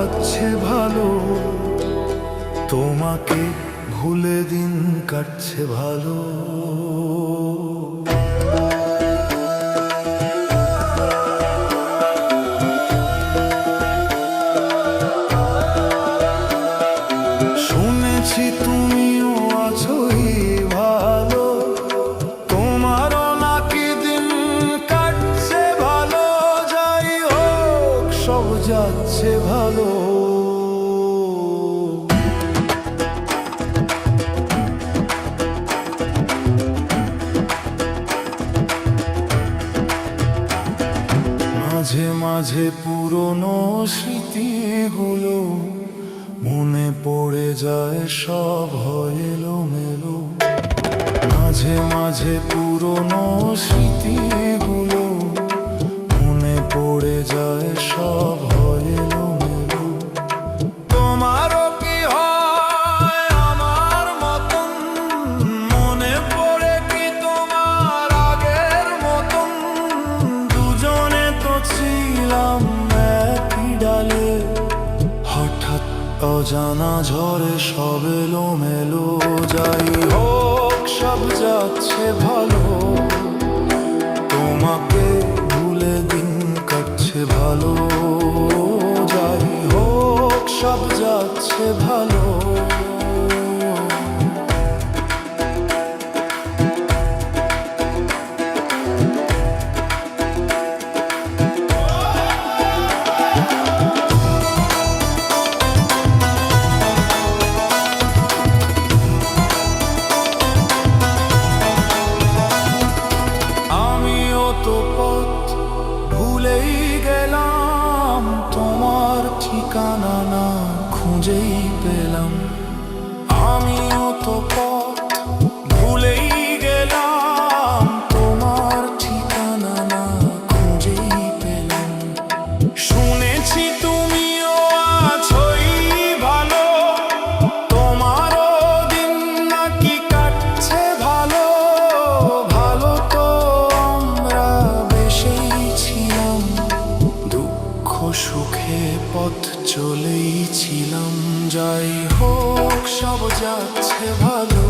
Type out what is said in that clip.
যাচ্ছে ভালো, তোমাকে ভুলে দিন কাটছে ভালো। শুনেছি তুমিও আছোই ভালো, তোমারও নাকি দিন কাটছে ভালো। যাই হোক সব যাচ্ছে ভালো। মাঝে মাঝে পুরনো স্মৃতিগুলো মনে পড়ে যায়, সব হয় এলোমেলো। মাঝে মাঝে পুরনো স্মৃতিগুলো মনে পড়ে যায়, সব হয় এলোমেলো। তোমারও কি হয় আমার মতন? মনে পড়ে কি তোমার আগের মতন? দুজনে তো ছিলাম একই ডালে, হঠাৎ অজানা ঝড়ে সব এলোমেলো। যাই হোক সব যাচ্ছে ভালো, তোমাকে ভুলে দিন কাটছে ভালো। যাই হোক সব যাচ্ছে ভালো। ভুলেই গেলাম তোমার ঠিকানা, না খুঁজেই পেলাম। আমিও তো পথ ভুলেই গেলাম তোমার ঠিকানা, না খুঁজেই পেলাম। শুনেছি তুমিও আছোই ভালো, তোমারও দিন নাকি কাটছে ভালো। ভালো তো আমরা বেশেই ছিলাম, দুঃখ সুখে পথ চলেই ছিলাম। যাই হোক সব যাচ্ছে ভালো।